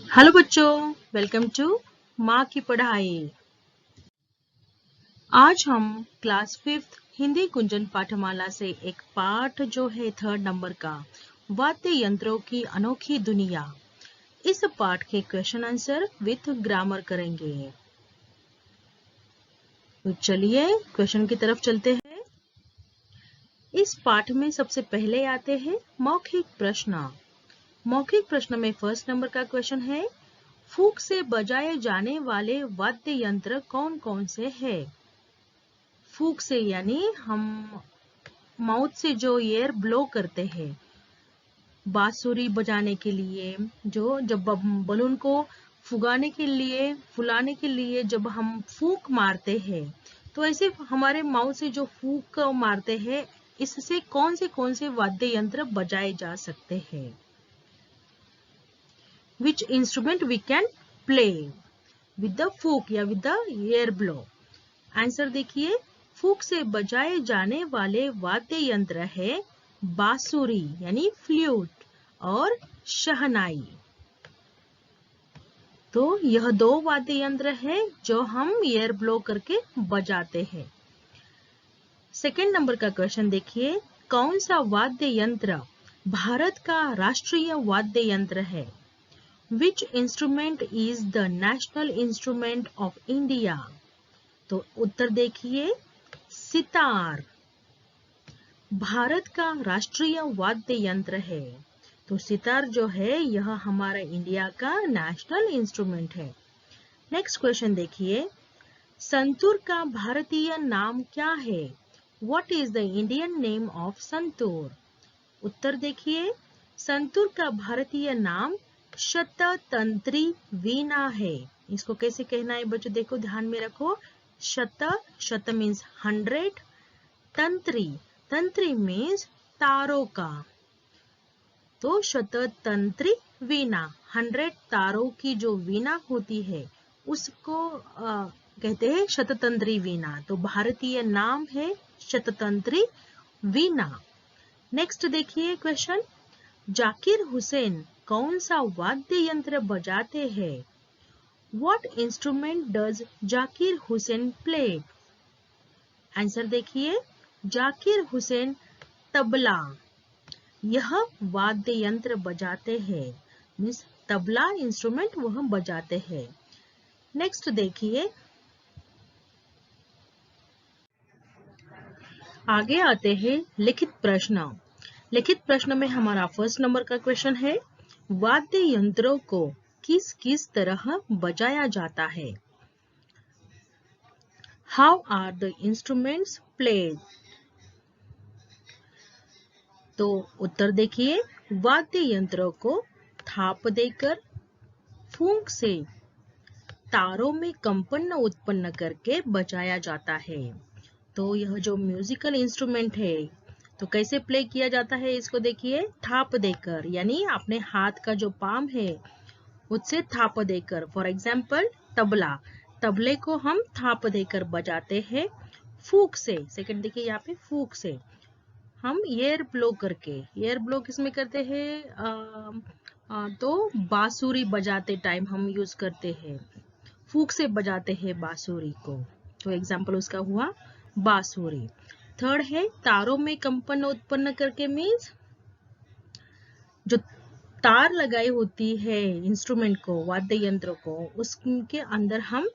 Hello बच्चों, welcome to माँ की पढ़ाई। आज हम क्लास 5th हिंदी कुंजन पाठमाला से एक पाठ जो है 3rd नंबर का वाद्य यंत्रों की अनोखी दुनिया, इस पाठ के क्वेश्चन आंसर विथ ग्रामर करेंगे। तो चलिए क्वेश्चन की तरफ चलते हैं। इस पाठ में सबसे पहले आते हैं मौखिक प्रश्न। मौखिक प्रश्न में फर्स्ट नंबर का क्वेश्चन है, फूंक से बजाए जाने वाले वाद्य यंत्र कौन कौन से हैं? फूंक से यानी हम माउथ से जो एयर ब्लो करते हैं बांसुरी बजाने के लिए, जो जब बलून को फुलाने के लिए जब हम फूंक मारते हैं, तो ऐसे हमारे माउथ से जो फूंक मारते हैं, इससे कौन से वाद्य यंत्र बजाए जा सकते हैं? Which instrument we can play with the फूंक या with the air blow? Answer देखिए, फूंक से बजाए जाने वाले वाद्य यंत्र है बांसुरी यानी फ्लूट और शहनाई। तो यह दो वाद्य यंत्र है जो हम एयर ब्लो करके बजाते हैं। सेकेंड नंबर का क्वेश्चन देखिए, कौन सा वाद्य यंत्र भारत का राष्ट्रीय वाद्य यंत्र है? Which instrument is the national instrument of India? तो उत्तर देखिए, सितार भारत का राष्ट्रीय वाद्य यंत्र है। तो सितार जो है यह हमारा इंडिया का नेशनल इंस्ट्रूमेंट है। नेक्स्ट क्वेश्चन देखिए, संतूर का भारतीय नाम क्या है? What is the Indian name of santoor? उत्तर देखिए, संतूर का भारतीय नाम शततंत्री वीणा है। इसको कैसे कहना है बच्चों, देखो ध्यान में रखो। शत मीन्स 100, तंत्री मीन्स तारों का। तो शततंत्री वीणा 100 तारों की जो वीणा होती है उसको कहते हैं शततंत्री वीणा। तो भारतीय नाम है शततंत्री वीणा। नेक्स्ट देखिए क्वेश्चन, जाकिर हुसैन कौन सा वाद्य यंत्र बजाते हैं? What instrument does Zakir Hussain play? Answer देखिए, जाकिर हुसैन तबला यह वाद्य यंत्र बजाते हैं। मीन्स तबला इंस्ट्रूमेंट वह बजाते हैं। नेक्स्ट देखिए, आगे आते हैं लिखित प्रश्न। लिखित प्रश्न में हमारा फर्स्ट नंबर का क्वेश्चन है, वाद्य यंत्रों को किस किस तरह बजाया जाता है? How are the instruments played? तो उत्तर देखिए, वाद्य यंत्रों को थाप देकर, फूंक से, तारों में कंपन उत्पन्न करके बजाया जाता है। तो यह जो म्यूजिकल इंस्ट्रूमेंट है तो कैसे प्ले किया जाता है, इसको देखिए, थाप देकर यानी अपने हाथ का जो पाम है उससे थाप देकर। फॉर एग्जाम्पल तबला, तबले को हम थाप देकर बजाते हैं। फूंक से, सेकंड देखिए यहाँ पे, फूंक से हम एयर ब्लो करके, एयर ब्लो किसमें करते हैं? तो बांसुरी बजाते टाइम हम यूज करते हैं, फूंक से बजाते हैं बांसुरी को। तो एग्जाम्पल उसका हुआ बांसुरी। थर्ड है तारों में कंपन उत्पन्न करके, मीन्स जो तार लगाई होती है इंस्ट्रूमेंट को, वाद्य यंत्र को, उसके अंदर हम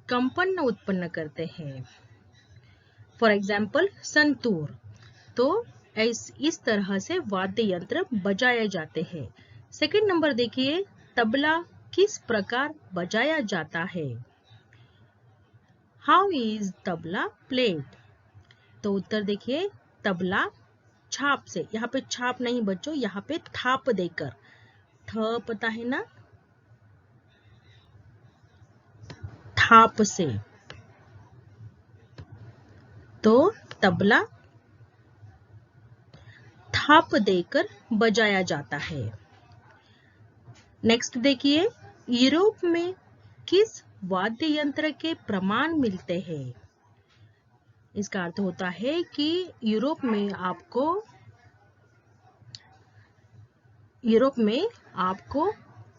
कंपन उत्पन्न करते हैं। For example santoor. तो इस तरह से वाद्य यंत्र बजाए जाते हैं। सेकंड नंबर देखिए, तबला किस प्रकार बजाया जाता है? How is tabla played? तो उत्तर देखिए, तबला छाप से, यहाँ पे छाप नहीं बच्चों, यहाँ पे थाप देकर, थ पता है ना, थाप से। तो तबला थाप देकर बजाया जाता है। नेक्स्ट देखिए, यूरोप में किस वाद्य यंत्र के प्रमाण मिलते हैं? इसका अर्थ होता है कि यूरोप में आपको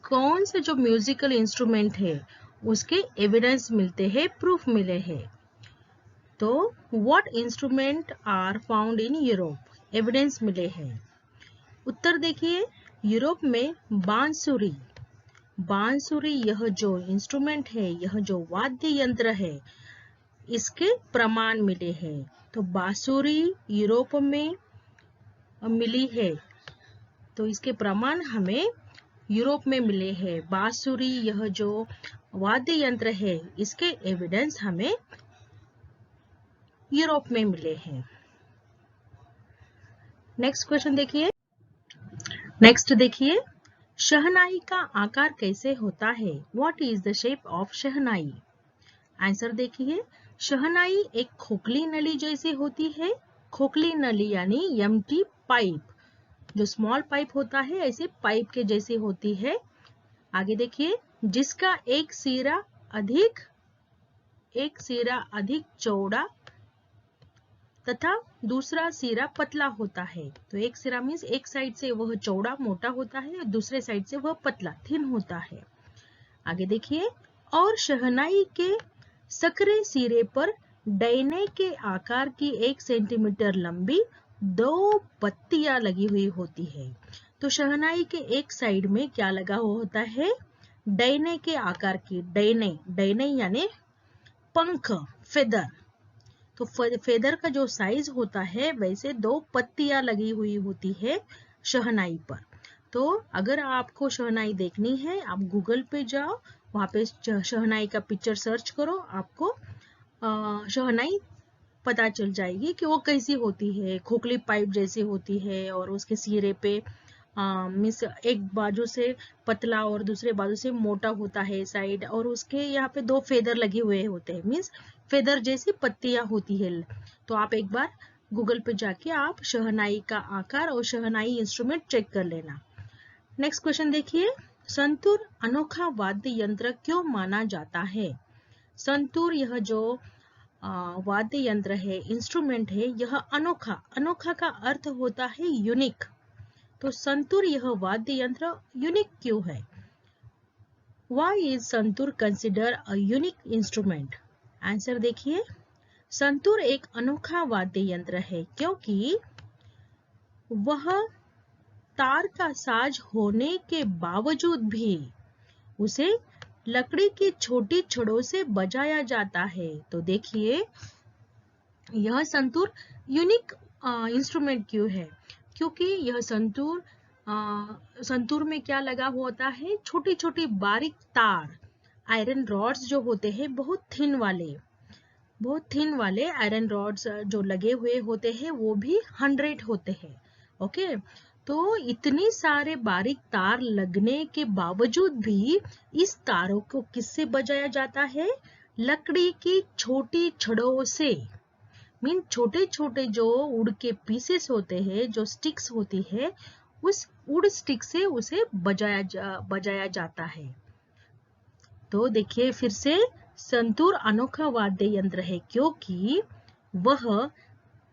कौन से जो म्यूजिकल इंस्ट्रूमेंट है उसके एविडेंस मिलते हैं, प्रूफ मिले हैं। तो what instrument are found in Europe, evidence मिले हैं। उत्तर देखिए, यूरोप में बांसुरी, बांसुरी यह जो इंस्ट्रूमेंट है, यह जो वाद्य यंत्र है, इसके प्रमाण मिले हैं। तो बांसुरी यूरोप में मिली है, तो इसके प्रमाण हमें यूरोप में मिले हैं। बांसुरी यह जो वाद्य यंत्र है, इसके एविडेंस हमें यूरोप में मिले हैं। नेक्स्ट क्वेश्चन देखिए, नेक्स्ट देखिए, शहनाई का आकार कैसे होता है? What is the shape of shehnai? Answer देखिए, शहनाई एक खोखली नली जैसी होती है। खोखली नली यानी एम्प्टी पाइप, जो स्मॉल पाइप होता है ऐसे पाइप के जैसी होती है। आगे देखिए, जिसका एक सिरा अधिक चौड़ा तथा दूसरा सिरा पतला होता है। तो एक सिरा मीन्स एक साइड से वह चौड़ा मोटा होता है और दूसरे साइड से वह पतला थिन होता है। आगे देखिए, और शहनाई के सकरे सिरे पर डैने के आकार की 1 सेंटीमीटर लंबी 2 पत्तियां लगी हुई होती है। तो शहनाई के एक साइड में क्या लगा हुआ होता है? डैने के आकार की, डैने यानी पंख, फेदर। तो फेदर का जो साइज होता है वैसे 2 पत्तियां लगी हुई होती है शहनाई पर। तो अगर आपको शहनाई देखनी है, आप गूगल पे जाओ, वहां पे शहनाई का पिक्चर सर्च करो, आपको शहनाई पता चल जाएगी कि वो कैसी होती है। खोखली पाइप जैसी होती है और उसके सिरे पे मीन्स एक बाजू से पतला और दूसरे बाजू से मोटा होता है साइड, और उसके यहाँ पे 2 फेदर लगे हुए होते हैं, मीन्स फेदर जैसी पत्तियां होती है। तो आप एक बार गूगल पे जाके आप शहनाई का आकार और शहनाई इंस्ट्रूमेंट चेक कर लेना। नेक्स्ट क्वेश्चन देखिए, संतूर अनोखा वाद्य यंत्र क्यों माना जाता है? संतूर यह जो वाद्य यंत्र है, इंस्ट्रूमेंट है, यह अनोखा, अनोखा का अर्थ होता है यूनिक। तो संतूर यह वाद्य यंत्र यूनिक क्यों है? Why is santoor considered a unique instrument? Answer देखिए, संतूर एक अनोखा वाद्य यंत्र है क्योंकि वह तार का साज होने के बावजूद भी उसे लकड़ी की छोटी छड़ों से बजाया जाता है। तो देखिए, यह संतूर यूनिक इंस्ट्रूमेंट क्यों है? क्योंकि यह संतूर में क्या लगा होता है? छोटी छोटी बारीक तार, आयरन रॉड्स जो होते हैं, बहुत थिन वाले आयरन रॉड्स जो लगे हुए होते हैं, वो भी 100 होते हैं। ओके, तो इतनी सारे बारीक तार लगने के बावजूद भी इस तारों को किससे बजाया जाता है? लकड़ी की छोटी छड़ों से। मीन छोटे छोटे जो वुड के पीसेस होते हैं, जो स्टिक्स होती है, उस वुड स्टिक से उसे बजाया जाता है। तो देखिए फिर से, संतूर अनोखा वाद्य यंत्र है क्योंकि वह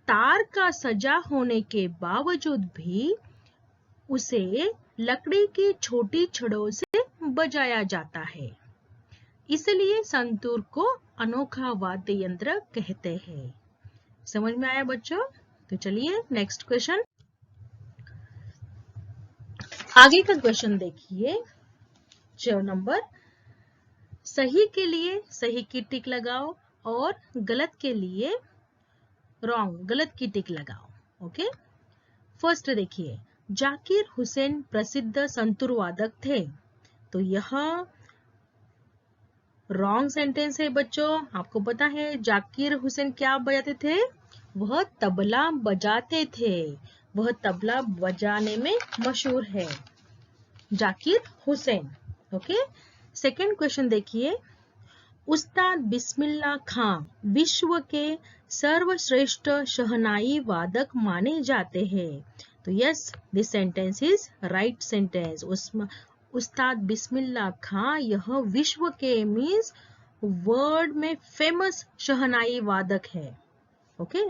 तार का सजा होने के बावजूद भी उसे लकड़ी की छोटी छड़ों से बजाया जाता है, इसलिए संतूर को अनोखा वाद्य यंत्र कहते हैं। समझ में आया बच्चों? तो चलिए नेक्स्ट क्वेश्चन, आगे का क्वेश्चन देखिए। 6 नंबर, सही के लिए सही की टिक लगाओ और गलत के लिए रॉन्ग, गलत की टिक लगाओ। ओके, फर्स्ट देखिए, जाकिर हुसैन प्रसिद्ध संतूर वादक थे। तो यह रॉन्ग सेंटेंस है बच्चों। आपको पता है जाकिर हुसैन क्या बजाते थे? वह तबला बजाते थे, वह तबला बजाने में मशहूर है Zakir Hussain. Okay, second question देखिए, उस्ताद बिस्मिल्लाह खां विश्व के सर्वश्रेष्ठ शहनाई वादक माने जाते हैं। तो yes, this sentence is right sentence. उस्ताद बिस्मिल्लाह खां यह विश्व के मीन्स वर्ल्ड में फेमस शहनाई वादक है। ओके,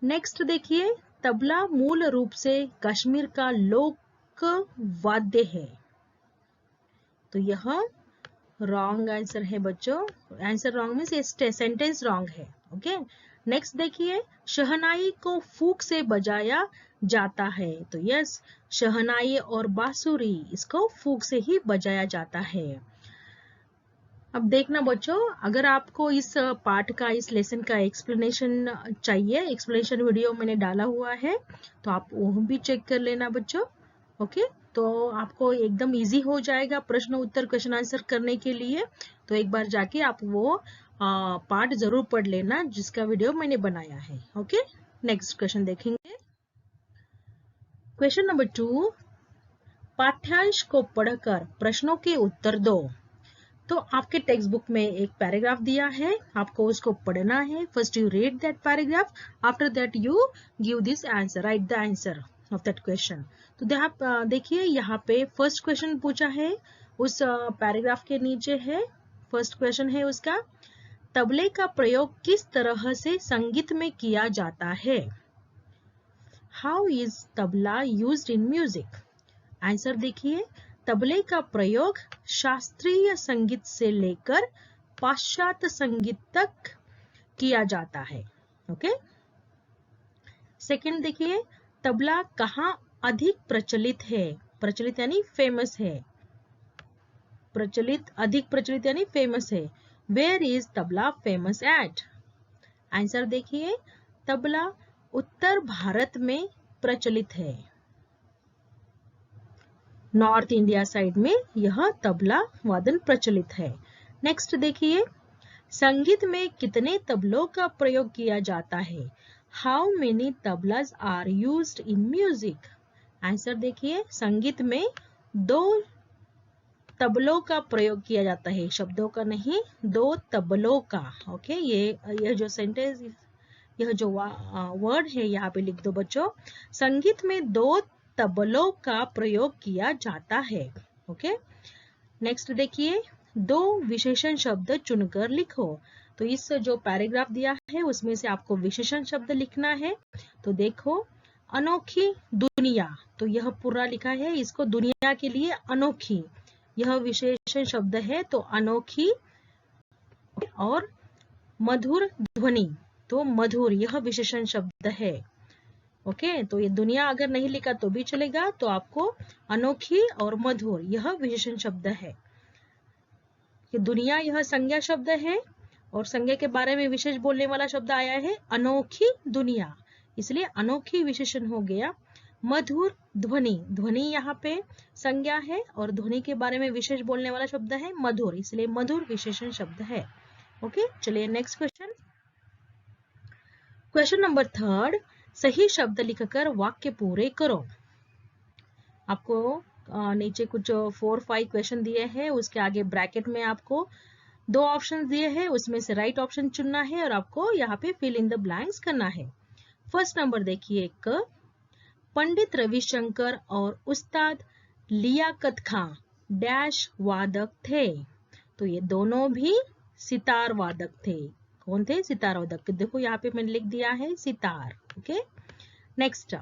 नेक्स्ट देखिए, तबला मूल रूप से कश्मीर का लोक वाद्य है। तो यह रॉन्ग आंसर है बच्चों। आंसर रॉन्ग मीन्स ये सेंटेंस रॉन्ग है। ओके, नेक्स्ट देखिए, शहनाई को फूंक से बजाया जाता है। तो यस, शहनाई और बांसुरी इसको फूंक से ही बजाया जाता है। अब देखना बच्चों, अगर आपको इस पार्ट का, इस लेसन का एक्सप्लेनेशन चाहिए, एक्सप्लेनेशन वीडियो मैंने डाला हुआ है, तो आप वो भी चेक कर लेना बच्चों। ओके, तो आपको एकदम इजी हो जाएगा प्रश्न उत्तर क्वेश्चन आंसर करने के लिए। तो एक बार जाके आप वो पार्ट जरूर पढ़ लेना जिसका वीडियो मैंने बनाया है। ओके, नेक्स्ट क्वेश्चन देखेंगे। क्वेश्चन नंबर 2, पाठ्यांश को पढ़कर प्रश्नों के उत्तर दो। तो आपके टेक्स्ट बुक में एक पैराग्राफ दिया है, आपको उसको पढ़ना है। First you read that paragraph, after that you give this answer, right the answer of that question. तो देखिए यहाँ पे फर्स्ट क्वेश्चन पूछा है, उस पैराग्राफ के नीचे है, फर्स्ट क्वेश्चन है उसका, तबले का प्रयोग किस तरह से संगीत में किया जाता है? How is tabla used in music? Answer देखिए, तबले का प्रयोग शास्त्रीय संगीत से लेकर पाश्चात्य संगीत तक किया जाता है। ओके, सेकंड देखिए, तबला कहाँ अधिक प्रचलित है? प्रचलित यानी फेमस है, प्रचलित, अधिक प्रचलित यानी फेमस है। Where is tabla famous at? Answer देखिए, तबला उत्तर भारत में प्रचलित है, नॉर्थ इंडिया साइड में यह तबला वादन प्रचलित है। नेक्स्ट देखिए, संगीत में कितने तबलों का प्रयोग किया जाता है? How many tablas are used in music? Answer देखिए, संगीत में 2 तबलों का प्रयोग किया जाता है, शब्दों का नहीं, 2 तबलों का। ओके, ये जो सेंटेंस, यह जो वर्ड है यहाँ पे लिख दो बच्चों, संगीत में 2 तबलों का प्रयोग किया जाता है। ओके, नेक्स्ट देखिए, 2 विशेषण शब्द चुनकर लिखो। तो इस जो पैराग्राफ दिया है उसमें से आपको विशेषण शब्द लिखना है। तो देखो, अनोखी दुनिया, तो यह पूरा लिखा है, इसको दुनिया के लिए अनोखी, यह विशेषण शब्द है, तो अनोखी। और मधुर ध्वनि, तो मधुर यह विशेषण शब्द है। ओके, तो ये दुनिया अगर नहीं लिखा तो भी चलेगा, तो आपको अनोखी और मधुर यह विशेषण शब्द है। कि दुनिया यह संज्ञा शब्द है और संज्ञा के बारे में विशेष बोलने वाला शब्द आया है अनोखी दुनिया, इसलिए अनोखी विशेषण हो गया। मधुर ध्वनि, ध्वनि यहाँ पे संज्ञा है और ध्वनि के बारे में विशेष बोलने वाला शब्द है मधुर, इसलिए मधुर विशेषण शब्द है। ओके, चलिए नेक्स्ट क्वेश्चन। क्वेश्चन नंबर 3, सही शब्द लिखकर वाक्य पूरे करो। आपको नीचे कुछ 4-5 क्वेश्चन दिए हैं, उसके आगे ब्रैकेट में आपको 2 ऑप्शन दिए हैं, उसमें से राइट ऑप्शन चुनना है और आपको यहाँ पे फिल इन द ब्लैंक्स करना है। फर्स्ट नंबर देखिए, एक, पंडित रविशंकर और उस्ताद लियाकत खां डैश वादक थे। तो ये दोनों भी सितार वादक थे। कौन थे? सितार वादक। देखो यहाँ पे मैंने लिख दिया है सितार। ओके, नेक्स्ट,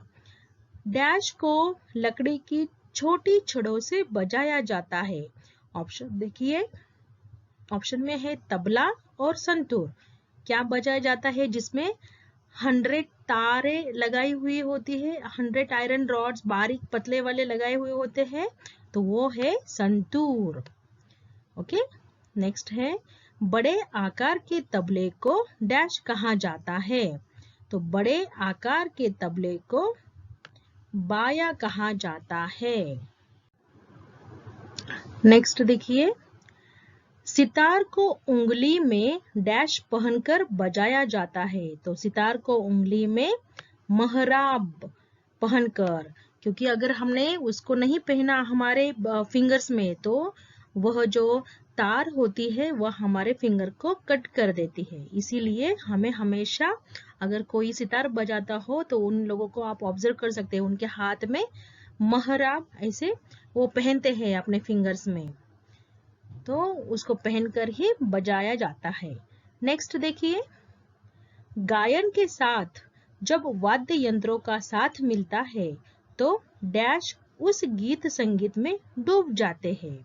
डैश को लकड़ी की छोटी छड़ों से बजाया जाता है। ऑप्शन देखिए, ऑप्शन में है तबला और संतूर। क्या बजाया जाता है जिसमें 100 तारे लगाई हुई होती है, 100 आयरन रॉड्स बारीक पतले वाले लगाए हुए होते हैं, तो वो है संतूर। ओके, नेक्स्ट है, बड़े आकार के तबले को डैश कहा जाता है। तो बड़े आकार के तबले को बाया कहा जाता है। नेक्स्ट देखिए, सितार को उंगली में डैश पहनकर बजाया जाता है। तो सितार को उंगली में महराब पहनकर, क्योंकि अगर हमने उसको नहीं पहना हमारे फिंगर्स में तो वह जो तार होती है वह हमारे फिंगर को कट कर देती है। इसीलिए हमें हमेशा, अगर कोई सितार बजाता हो तो उन लोगों को आप ऑब्जर्व कर सकते हैं, उनके हाथ में महराब ऐसे वो पहनते हैं अपने फिंगर्स में, तो उसको पहनकर ही बजाया जाता है। नेक्स्ट देखिए, गायन के साथ जब वाद्य यंत्रों का साथ मिलता है तो डैश उस गीत संगीत में डूब जाते हैं।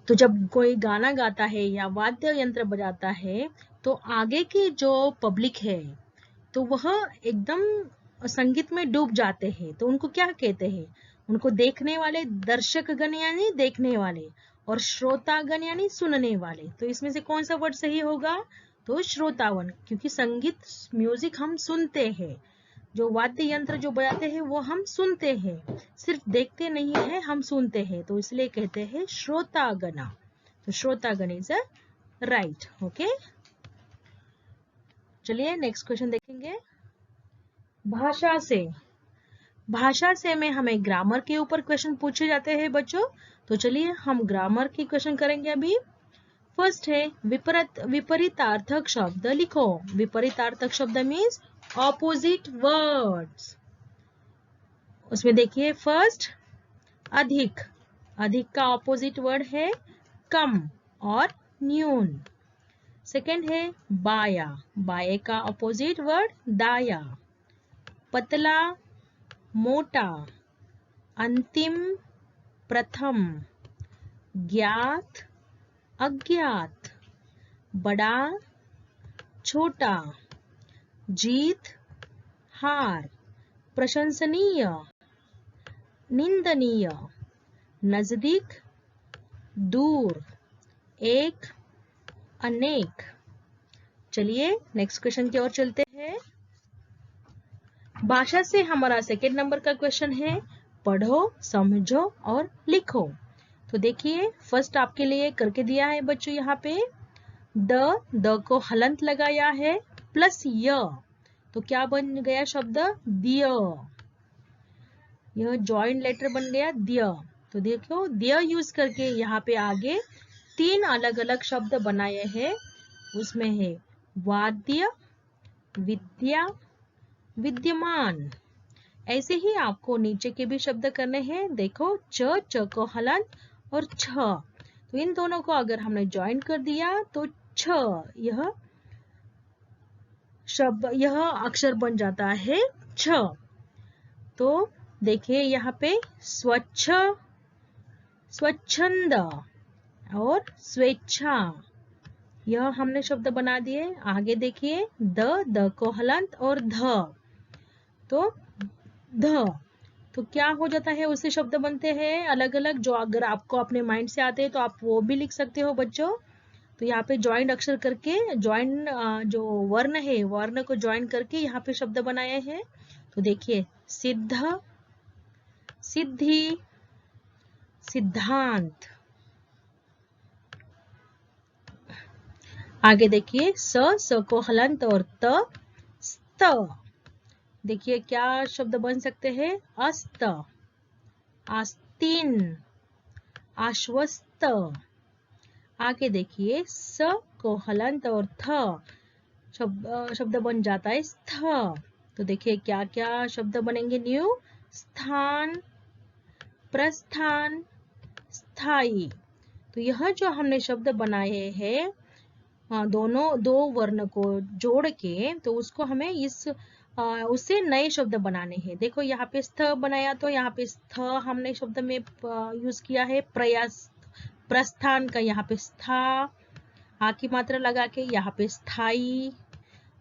तो जब कोई गाना गाता है या वाद्य यंत्र बजाता है तो आगे की जो पब्लिक है तो वह एकदम संगीत में डूब जाते हैं, तो उनको क्या कहते हैं? उनको देखने वाले दर्शकगण यानी देखने वाले, और श्रोतागण यानी सुनने वाले। तो इसमें से कौन सा वर्ड सही होगा? तो श्रोतागण, क्योंकि संगीत म्यूजिक हम सुनते हैं, जो वाद्य यंत्र जो बजाते हैं वो हम सुनते हैं, सिर्फ देखते नहीं है, हम सुनते हैं, तो इसलिए कहते हैं श्रोतागण। तो श्रोतागण इज अ राइट। ओके, चलिए नेक्स्ट क्वेश्चन देखेंगे। भाषा से, भाषा से में हमें ग्रामर के ऊपर क्वेश्चन पूछे जाते हैं बच्चों। तो चलिए हम ग्रामर की क्वेश्चन करेंगे अभी। फर्स्ट है विपरीतार्थक शब्द लिखो। विपरीतार्थक शब्द मीन्स ऑपोजिट वर्ड्स। उसमें देखिए फर्स्ट अधिक, अधिक का ऑपोजिट वर्ड है कम और न्यून। सेकंड है बाया, बाये का ऑपोजिट वर्ड दाया। पतला, मोटा, अंतिम, प्रथम, ज्ञात, अज्ञात, बड़ा, छोटा, जीत, हार, प्रशंसनीय, निंदनीय, नजदीक, दूर, एक, अनेक। चलिए नेक्स्ट क्वेश्चन की ओर चलते हैं। भाषा से हमारा सेकेंड नंबर का क्वेश्चन है पढ़ो, समझो और लिखो। तो देखिए फर्स्ट आपके लिए करके दिया है बच्चों, यहाँ पे द को हलंत लगाया है प्लस य, तो क्या बन गया शब्द दिय। यह जॉइंट लेटर बन गया दिय। तो देखो दिय यूज करके यहाँ पे आगे तीन अलग अलग शब्द बनाए हैं। उसमें है वाद्य, विद्या, विद्यमान। ऐसे ही आपको नीचे के भी शब्द करने हैं। देखो च को हलंत और छ, तो इन दोनों को अगर हमने ज्वाइन कर दिया तो छ, यह शब्द, यह अक्षर बन जाता है छ। तो देखिए यहाँ पे स्वच्छ, स्वच्छंद और स्वेच्छा, यह हमने शब्द बना दिए। आगे देखिए द को हलंत और ध, तो ध, तो क्या हो जाता है, उससे शब्द बनते हैं अलग अलग, जो अगर आपको अपने माइंड से आते हैं तो आप वो भी लिख सकते हो बच्चों। तो यहाँ पे ज्वाइंट अक्षर करके, ज्वाइंट जो वर्ण है वर्ण को ज्वाइन करके यहाँ पे शब्द बनाए हैं। तो देखिए सिद्ध, सिद्धि, सिद्धांत। आगे देखिए स को हलंत और त, स्त। देखिए क्या शब्द बन सकते हैं, अस्त, आस्तीन, आश्वस्त। आगे देखिए स को हलंत और थ, शब्द बन जाता है स्थ। तो देखिए क्या क्या शब्द बनेंगे न्यू, स्थान, प्रस्थान, स्थाई। तो यह जो हमने शब्द बनाए हैं दोनों दो वर्ण को जोड़ के, तो उसको हमें उससे नए शब्द बनाने हैं। देखो यहाँ पे स्थ बनाया, तो यहाँ पे स्थ हमने शब्द में यूज किया है प्रयास, प्रस्थान का यहाँ पे स्था, आ की मात्रा लगा के यहाँ पे स्थाई।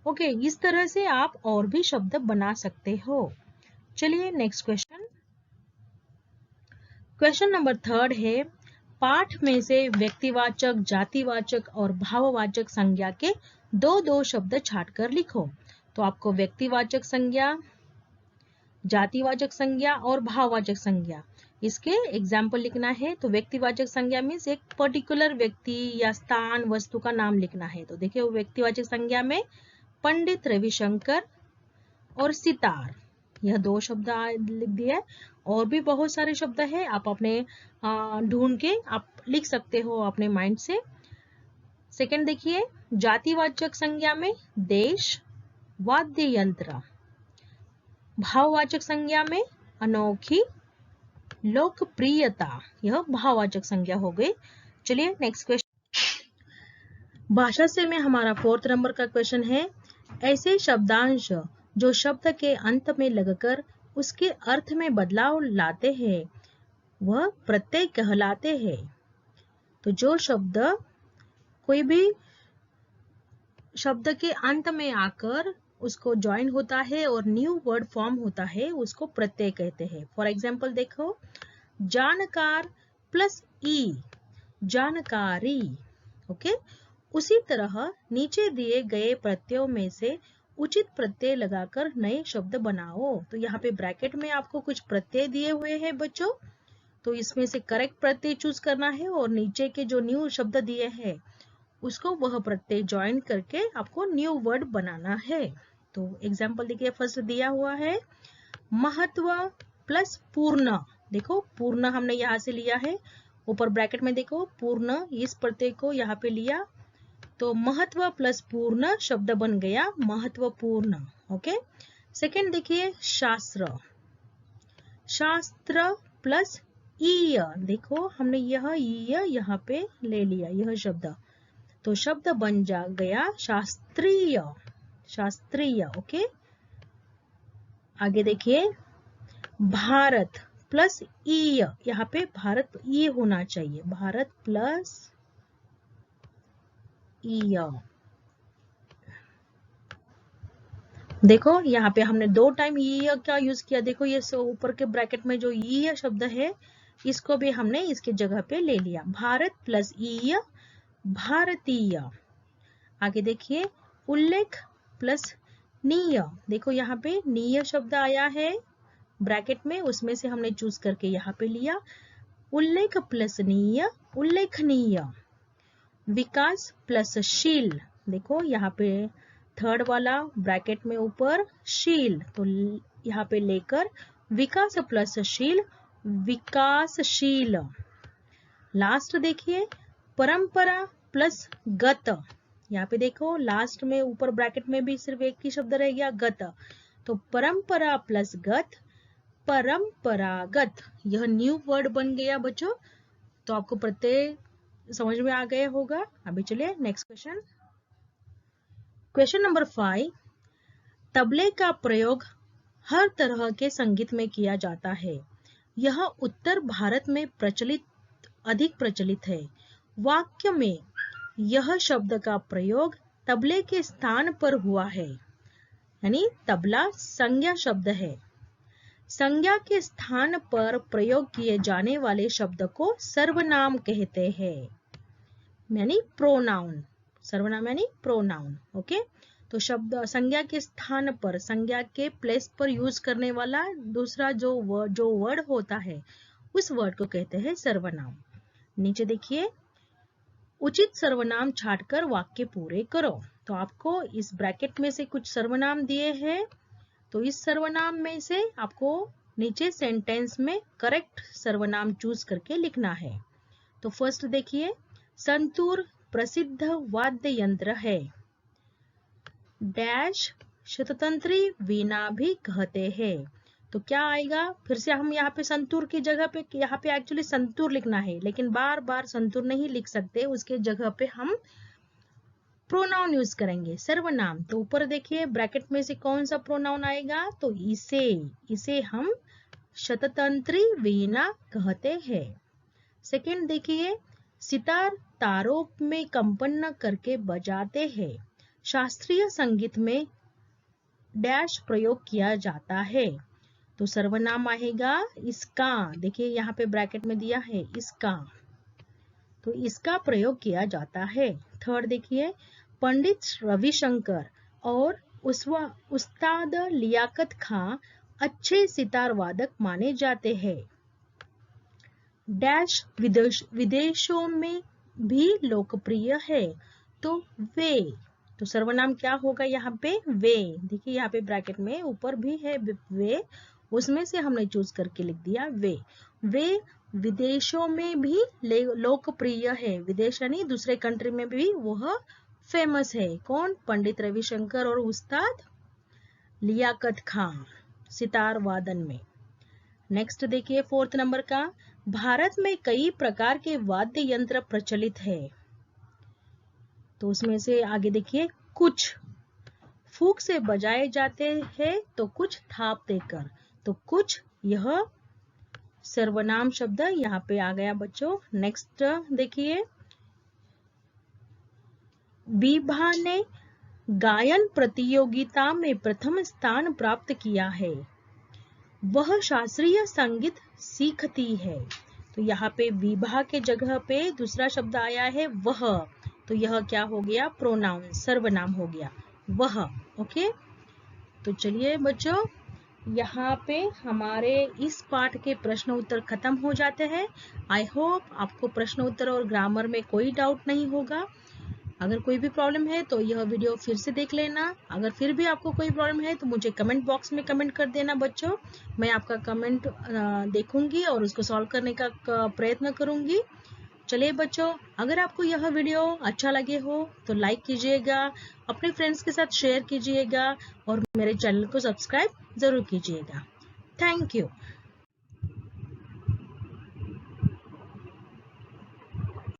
ओके, इस तरह से आप और भी शब्द बना सकते हो। चलिए next question. Question number third है पाठ में से व्यक्तिवाचक, जातिवाचक और भाववाचक संज्ञा के दो दो शब्द छांटकर लिखो। तो आपको व्यक्तिवाचक संज्ञा, जातिवाचक संज्ञा और भाववाचक संज्ञा, इसके एग्जाम्पल लिखना है। तो व्यक्तिवाचक संज्ञा मीन्स एक पर्टिकुलर व्यक्ति या स्थान, वस्तु का नाम लिखना है। तो देखिए व्यक्तिवाचक संज्ञा में पंडित रविशंकर और सितार, यह दो शब्द लिख दिए। और भी बहुत सारे शब्द है, आप अपने ढूंढ के आप लिख सकते हो अपने माइंड से। सेकंड देखिए जातिवाचक संज्ञा में देश, वाद्य यंत्र। भाववाचक संज्ञा में अनोखी, लोकप्रियता, यह भाववाचक संज्ञा हो गई। चलिए नेक्स्ट क्वेश्चन। भाषा से में हमारा फोर्थ नंबर का क्वेश्चन है ऐसे शब्दांश जो शब्द के अंत में लगकर उसके अर्थ में बदलाव लाते हैं वह प्रत्यय कहलाते हैं। तो जो शब्द कोई भी शब्द के अंत में आकर उसको ज्वाइन होता है और न्यू वर्ड फॉर्म होता है उसको प्रत्यय कहते हैं। फॉर एग्जाम्पल देखो, जानकार प्लस ई, जानकारी। ओके, उसी तरह नीचे दिए गए प्रत्ययों में से उचित प्रत्यय लगाकर नए शब्द बनाओ। तो यहाँ पे ब्रैकेट में आपको कुछ प्रत्यय दिए हुए हैं बच्चों, तो इसमें से करेक्ट प्रत्यय चूज करना है और नीचे के जो न्यू शब्द दिए हैं उसको वह प्रत्यय ज्वाइन करके आपको न्यू वर्ड बनाना है। तो एग्जाम्पल देखिए, फर्स्ट दिया हुआ है महत्व प्लस पूर्ण। देखो पूर्ण हमने यहाँ से लिया है, ऊपर ब्रैकेट में देखो पूर्ण, इस प्रत्यय को यहाँ पे लिया तो महत्व प्लस पूर्ण शब्द बन गया महत्वपूर्ण। ओके, सेकेंड देखिए शास्त्र, शास्त्र प्लस ईय। देखो हमने यह ईय यहाँ पे ले लिया यह शब्द, तो शब्द बन जा गया शास्त्रीय, शास्त्रीय। ओके, आगे देखिए भारत प्लस ईय, यहाँ पे भारत ई होना चाहिए, भारत प्लस ईय। देखो यहाँ पे हमने दो टाइम ईय का यूज किया। देखो ये ऊपर के ब्रैकेट में जो ईय शब्द है इसको भी हमने इसके जगह पे ले लिया, भारत प्लस ईय भारतीय। आगे देखिए उल्लेख प्लस नीय। देखो यहाँ पे नीय शब्द आया है ब्रैकेट में, उसमें से हमने चूज करके यहाँ पे लिया उल्लेख प्लस नीय उल्लेखनीय। विकास प्लस शील। देखो यहाँ पे थर्ड वाला ब्रैकेट में ऊपर शील, तो यहाँ पे लेकर विकास प्लस शील विकासशील। लास्ट देखिए परंपरा प्लस गत। यहाँ पे देखो लास्ट में ऊपर ब्रैकेट में भी सिर्फ एक ही शब्द रह गया गत, तो परंपरा प्लस गत परंपरागत, यह न्यू वर्ड बन गया बच्चों। तो आपको प्रत्यय समझ में आ गया होगा। अभी चलिए नेक्स्ट क्वेश्चन, क्वेश्चन नंबर 5। तबले का प्रयोग हर तरह के संगीत में किया जाता है। यह उत्तर भारत में अधिक प्रचलित है। वाक्य में यह शब्द का प्रयोग तबले के स्थान पर हुआ है, यानी तबला संज्ञा शब्द है। संज्ञा के स्थान पर प्रयोग किए जाने वाले शब्द को सर्वनाम कहते हैं, यानी प्रोनाउन। सर्वनाम यानी प्रोनाउन। ओके, तो शब्द संज्ञा के स्थान पर, संज्ञा के प्लेस पर यूज करने वाला दूसरा जो वर्ड होता है उस वर्ड को कहते हैं सर्वनाम। नीचे देखिए उचित सर्वनाम छांटकर वाक्य पूरे करो। तो आपको इस ब्रैकेट में से कुछ सर्वनाम दिए हैं, तो इस सर्वनाम में से आपको नीचे सेंटेंस में करेक्ट सर्वनाम चूज करके लिखना है। तो फर्स्ट देखिए संतूर प्रसिद्ध वाद्य यंत्र है, डैश शततंत्री वीणा भी कहते हैं। तो क्या आएगा, फिर से हम यहाँ पे संतूर की जगह पे, यहाँ पे एक्चुअली संतूर लिखना है लेकिन बार बार संतूर नहीं लिख सकते, उसके जगह पे हम प्रोनाउन यूज करेंगे सर्वनाम। तो ऊपर देखिए ब्रैकेट में से कौन सा प्रोनाउन आएगा, तो इसे हम शततंत्री वीणा कहते हैं। सेकंड देखिए सितार तारों में कंपन करके बजाते हैं। शास्त्रीय संगीत में डैश प्रयोग किया जाता है। तो सर्वनाम आएगा इसका। देखिए यहाँ पे ब्रैकेट में दिया है इसका, तो इसका प्रयोग किया जाता है। थर्ड देखिए पंडित रविशंकर और उस्ताद लियाकत खां अच्छे सितार वादक माने जाते हैं। डैश विदेशों में भी लोकप्रिय है। तो वे, तो सर्वनाम क्या होगा यहाँ पे, वे। देखिए यहाँ पे ब्रैकेट में ऊपर भी है वे, उसमें से हमने चूज करके लिख दिया वे। वे विदेशों में भी लोकप्रिय है, विदेश यानी दूसरे कंट्री में भी वह फेमस है। कौन, पंडित रविशंकर और उस्ताद लियाकत खां सितार वादन में। नेक्स्ट देखिए फोर्थ नंबर का, भारत में कई प्रकार के वाद्य यंत्र प्रचलित है। तो उसमें से आगे देखिए कुछ फूंक से बजाए जाते हैं तो कुछ थाप देकर। तो कुछ यह सर्वनाम शब्द यहाँ पे आ गया बच्चों। नेक्स्ट देखिए, विभा ने गायन प्रतियोगिता में प्रथम स्थान प्राप्त किया है। वह शास्त्रीय संगीत सीखती है। तो यहाँ पे विभा के जगह पे दूसरा शब्द आया है वह, तो यह क्या हो गया? प्रोनाउन, सर्वनाम हो गया वह। ओके, तो चलिए बच्चों, यहाँ पे हमारे इस पाठ के प्रश्न उत्तर खत्म हो जाते हैं। आई होप आपको प्रश्न उत्तर और ग्रामर में कोई डाउट नहीं होगा। अगर कोई भी प्रॉब्लम है तो यह वीडियो फिर से देख लेना। अगर फिर भी आपको कोई प्रॉब्लम है तो मुझे कमेंट बॉक्स में कमेंट कर देना बच्चों। मैं आपका कमेंट देखूंगी और उसको सॉल्व करने का प्रयत्न करूंगी। चलिए बच्चों, अगर आपको यह वीडियो अच्छा लगे हो तो लाइक कीजिएगा, अपने फ्रेंड्स के साथ शेयर कीजिएगा और मेरे चैनल को सब्सक्राइब जरूर कीजिएगा। Thank you.